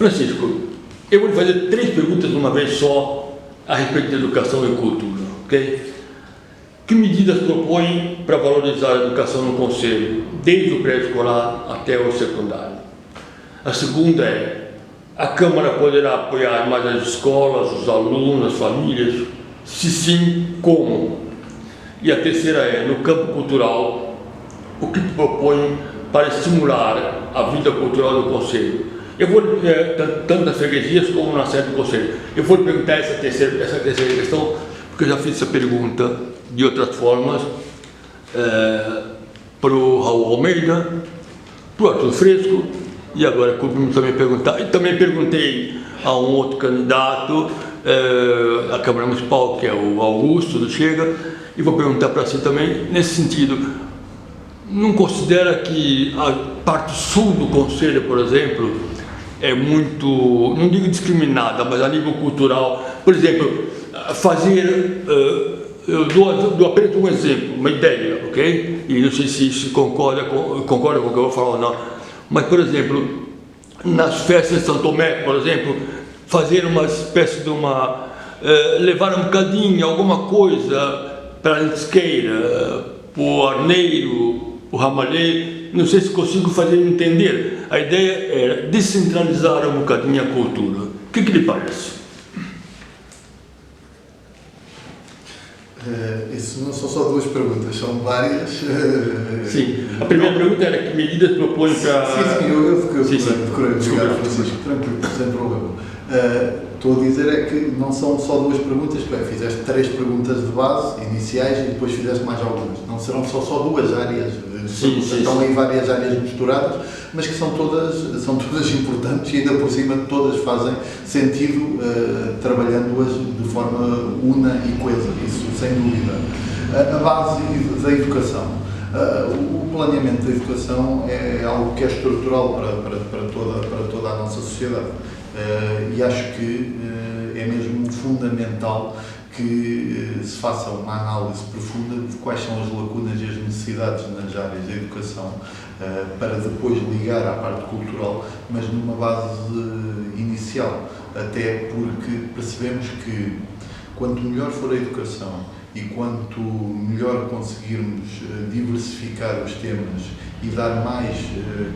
Francisco, eu vou lhe fazer 3 perguntas de uma vez só a respeito de educação e cultura, ok? Que medidas propõe para valorizar a educação no Conselho, desde o pré-escolar até o secundário? A segunda é, a Câmara poderá apoiar mais as escolas, os alunos, as famílias? Se sim, como? E a terceira é, no campo cultural, o que propõe para estimular a vida cultural do Conselho? Eu vou, tanto nas freguesias como na sede do Conselho. Eu vou lhe perguntar essa terceira questão, porque eu já fiz essa pergunta de outras formas para o Raul Almeida, para o Arthur Fresco, e agora cumpre-me também perguntar, e também perguntei a um outro candidato à Câmara Municipal, que é o Augusto do Chega, e vou perguntar para si também, nesse sentido, não considera que a parte sul do Conselho, por exemplo, é muito, não digo discriminada, mas a nível cultural, por exemplo, fazer, eu dou apenas um exemplo, uma ideia, ok? E não sei se concorda com o que eu vou falar ou não, mas, por exemplo, nas festas de São Tomé, por exemplo, fazer uma espécie de uma, levar um bocadinho, alguma coisa para a lentisqueira, para o arneiro, o ramalheiro, não sei se consigo fazer entender. A ideia era descentralizar um bocadinho a cultura. O que lhe parece? Isso não são só 2 perguntas, são várias. Sim, a primeira pergunta era que medidas propõe para... Sim, eu decorei, obrigado, Francisco, tranquilo, sem problema. Estou a dizer é que não são só 2 perguntas, fizeste 3 perguntas de base, iniciais, e depois fizeste mais algumas. Não serão só 2 áreas, estão aí várias áreas misturadas, mas que são todas importantes e ainda por cima todas fazem sentido trabalhando-as de forma una e coesa, isso sem dúvida. A base da educação. O planeamento da educação é algo que é estrutural para toda a nossa sociedade. E acho que é mesmo fundamental que se faça uma análise profunda de quais são as lacunas e as necessidades nas áreas da educação, para depois ligar à parte cultural, mas numa base inicial, até porque percebemos que quanto melhor for a educação e quanto melhor conseguirmos diversificar os temas e dar mais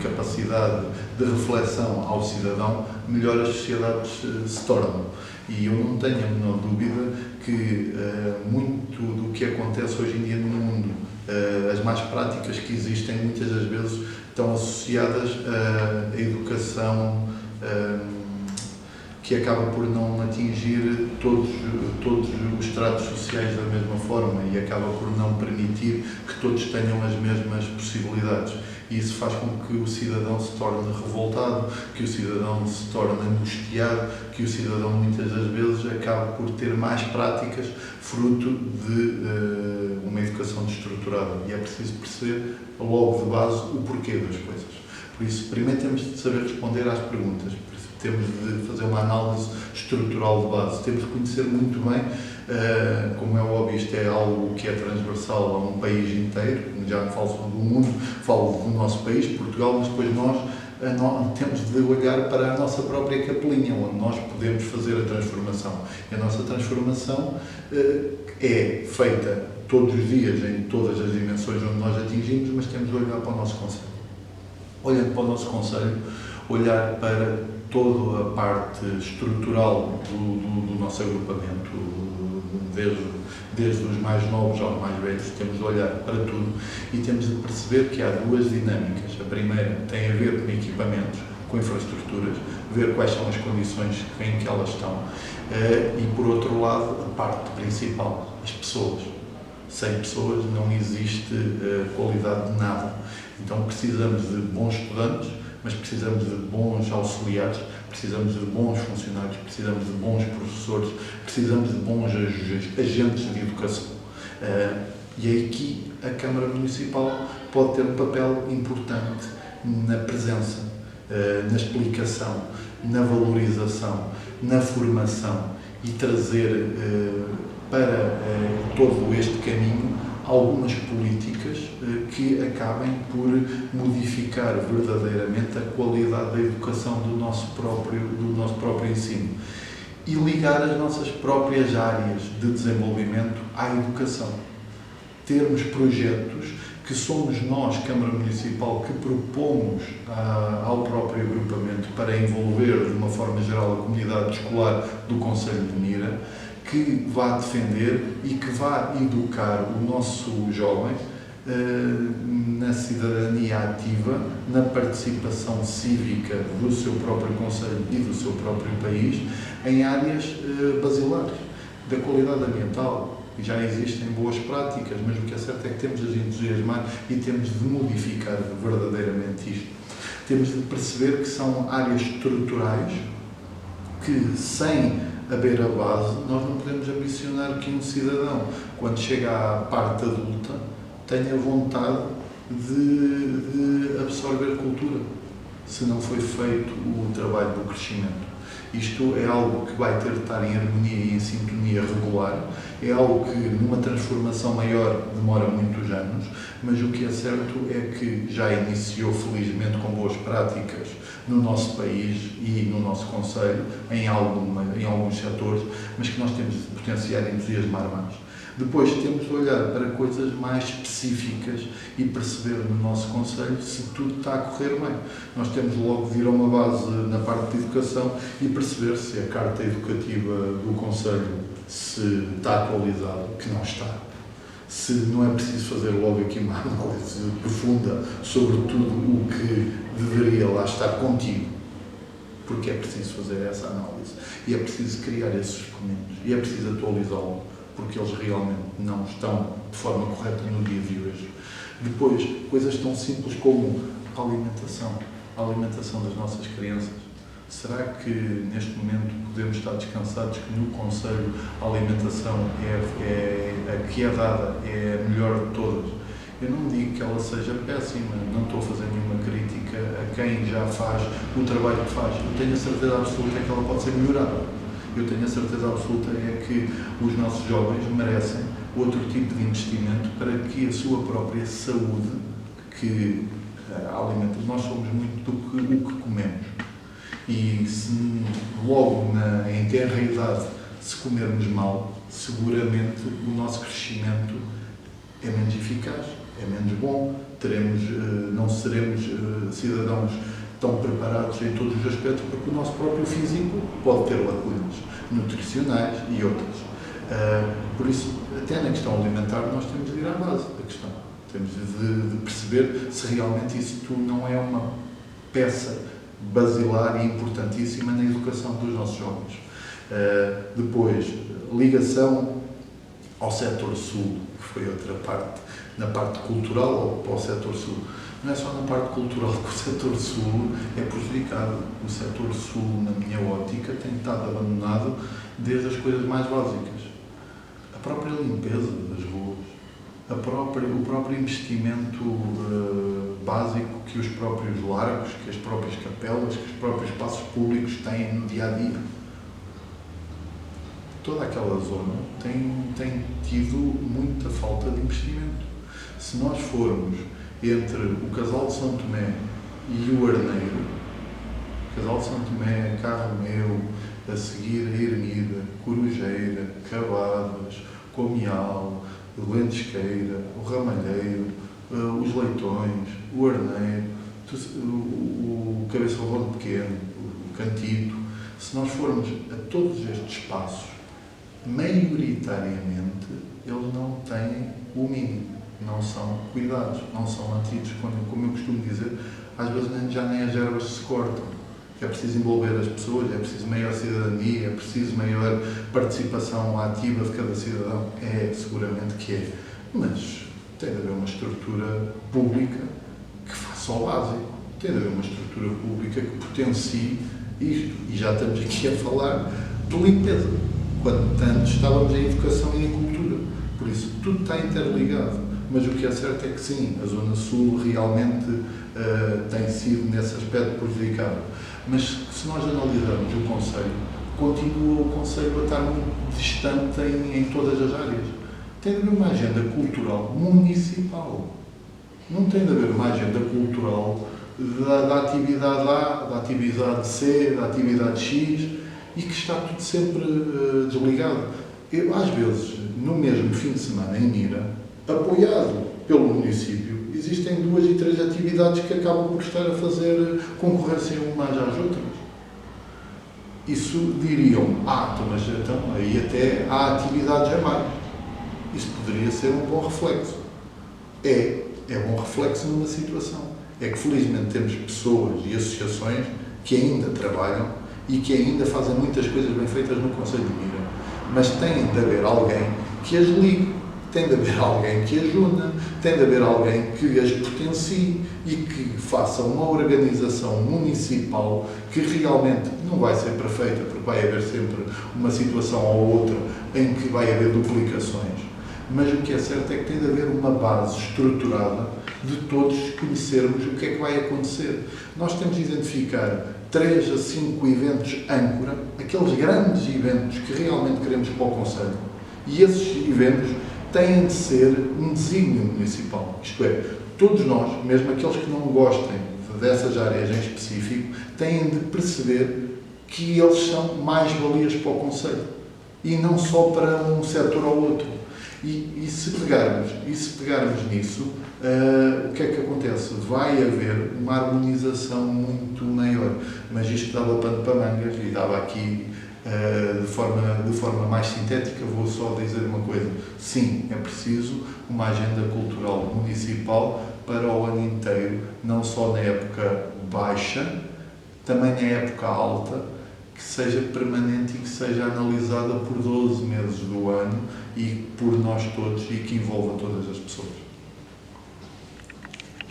capacidade de reflexão ao cidadão, melhor as sociedades se tornam. E eu não tenho a menor dúvida que muito do que acontece hoje em dia no mundo, as más práticas que existem, muitas das vezes estão associadas à educação que acaba por não atingir todos os estratos sociais da mesma forma e acaba por não permitir que todos tenham as mesmas possibilidades. E isso faz com que o cidadão se torne revoltado, que o cidadão se torne angustiado, que o cidadão muitas das vezes acabe por ter mais práticas fruto de uma educação destruturada. E é preciso perceber logo de base o porquê das coisas. Por isso, primeiro temos de saber responder às perguntas. Temos de fazer uma análise estrutural de base, temos de conhecer muito bem, como é óbvio, isto é algo que é transversal a um país inteiro, já não falo só do mundo, falo do nosso país, Portugal, mas depois nós temos de olhar para a nossa própria capelinha, onde nós podemos fazer a transformação. E a nossa transformação é feita todos os dias, em todas as dimensões onde nós atingimos, mas temos de olhar para o nosso concelho. Olhando para o nosso concelho, olhar para toda a parte estrutural do nosso agrupamento, desde os mais novos aos mais velhos, temos de olhar para tudo e temos de perceber que há 2 dinâmicas. A primeira tem a ver com equipamentos, com infraestruturas, ver quais são as condições em que elas estão, e por outro lado, a parte principal, as pessoas. Sem pessoas não existe qualidade de nada. Então precisamos de bons estudantes, mas precisamos de bons auxiliares, precisamos de bons funcionários, precisamos de bons professores, precisamos de bons agentes de educação. E aqui a Câmara Municipal pode ter um papel importante na presença, na explicação, na valorização, na formação e trazer para todo este caminho algumas políticas que acabem por modificar verdadeiramente a qualidade da educação do nosso próprio ensino e ligar as nossas próprias áreas de desenvolvimento à educação. Termos projetos que somos nós, Câmara Municipal, que propomos ao próprio agrupamento para envolver de uma forma geral a comunidade escolar do Concelho de Mira, que vá defender e que vá educar o nosso jovem na cidadania ativa, na participação cívica do seu próprio concelho e do seu próprio país, em áreas basilares, da qualidade ambiental. Já existem boas práticas, mas o que é certo é que temos de as entusiasmar e temos de modificar verdadeiramente isto. Temos de perceber que são áreas estruturais que, sem haver a base, nós não podemos ambicionar que um cidadão, quando chega à parte adulta, tenha vontade de absorver cultura, se não foi feito o trabalho do crescimento. Isto é algo que vai ter de estar em harmonia e em sintonia regular, é algo que numa transformação maior demora muitos anos, mas o que é certo é que já iniciou felizmente com boas práticas no nosso país e no nosso concelho, em alguns setores, mas que nós temos de potenciar e entusiasmar mais. Depois temos de olhar para coisas mais específicas e perceber no nosso concelho se tudo está a correr bem. Nós temos logo de ir a uma base na parte de educação e perceber se a carta educativa do concelho se está atualizada, que não está. Se não é preciso fazer logo aqui uma análise profunda sobre tudo o que deveria lá estar contigo, porque é preciso fazer essa análise e é preciso criar esses documentos e é preciso atualizá-los, porque eles realmente não estão de forma correta no dia de hoje. Depois, coisas tão simples como a alimentação das nossas crianças. Será que neste momento podemos estar descansados que no Concelho a alimentação a que é dada é a melhor de todas? Eu não digo que ela seja péssima, não estou a fazer nenhuma crítica a quem já faz o trabalho que faz. Eu tenho a certeza absoluta que ela pode ser melhorada. Eu tenho a certeza absoluta é que os nossos jovens merecem outro tipo de investimento para que a sua própria saúde, que alimenta, nós somos muito o que comemos. E se logo em tenra idade, se comermos mal, seguramente o nosso crescimento é menos eficaz, é menos bom, não seremos cidadãos tão preparados em todos os aspectos, porque o nosso próprio físico pode ter lacunas nutricionais e outras. Por isso, até na questão alimentar, nós temos de ir à base da questão. Temos de perceber se realmente isso não é uma peça basilar e importantíssima na educação dos nossos jovens. Depois, ligação ao setor sul, que foi outra parte, na parte cultural ou para o setor sul. Não é só na parte cultural que o setor sul é prejudicado. O setor sul, na minha ótica, tem estado abandonado desde as coisas mais básicas. A própria limpeza das ruas, o próprio investimento básico que os próprios largos, que as próprias capelas, que os próprios espaços públicos têm no dia-a-dia. Toda aquela zona tem tido muita falta de investimento. Se nós formos entre o Casal de São Tomé e o Arneiro, Casal de São Tomé, Carro Meu, a seguir a Ermida, Corujeira, Cavadas, Comial, Lentesqueira, o Ramalheiro, os Leitões, o Arneiro, o Cabeça Rodão Pequeno, o Cantito, se nós formos a todos estes espaços, maioritariamente eles não têm o mínimo, não são cuidados, não são mantidos, como eu costumo dizer, às vezes já nem as ervas se cortam. É preciso envolver as pessoas, é preciso maior cidadania, é preciso maior participação ativa de cada cidadão. É, seguramente que é. Mas tem de haver uma estrutura pública que faça o básico. Tem de haver uma estrutura pública que potencie isto. E já estamos aqui a falar de limpeza, quando tanto estávamos em educação e em cultura. Por isso, tudo está interligado. Mas o que é certo é que sim, a Zona Sul realmente tem sido nesse aspecto prejudicada. Mas se nós analisarmos o Concelho, continua o Concelho a estar muito distante em todas as áreas. Tem de haver uma agenda cultural municipal. Não tem de haver uma agenda cultural da atividade A, da atividade C, da atividade X, e que está tudo sempre desligado. Eu, às vezes, no mesmo fim de semana, em Mira, apoiado pelo município, existem 2 e 3 atividades que acabam por estar a fazer concorrência umas às outras. Isso diriam, mas então, aí até há atividades a mais. Isso poderia ser um bom reflexo. É bom reflexo numa situação. É que felizmente temos pessoas e associações que ainda trabalham e que ainda fazem muitas coisas bem feitas no Conselho de Mira. Mas tem de haver alguém que as ligue, tem de haver alguém que as una, tem de haver alguém que as potencie e que faça uma organização municipal que realmente não vai ser perfeita, porque vai haver sempre uma situação ou outra em que vai haver duplicações. Mas o que é certo é que tem de haver uma base estruturada de todos conhecermos o que é que vai acontecer. Nós temos de identificar 3 a 5 eventos âncora, aqueles grandes eventos que realmente queremos para o Conselho. E esses eventos têm de ser um desígnio municipal. Isto é, todos nós, mesmo aqueles que não gostem dessas áreas em específico, têm de perceber que eles são mais-valias para o Conselho. E não só para um setor ou outro. E se pegarmos nisso, o que é que acontece? Vai haver uma harmonização muito maior. Mas isto dava pano para mangas e dava aqui, de forma mais sintética, vou só dizer uma coisa. Sim, é preciso uma agenda cultural municipal para o ano inteiro, não só na época baixa, também na época alta, que seja permanente e que seja analisada por 12 meses do ano e por nós todos e que envolva todas as pessoas.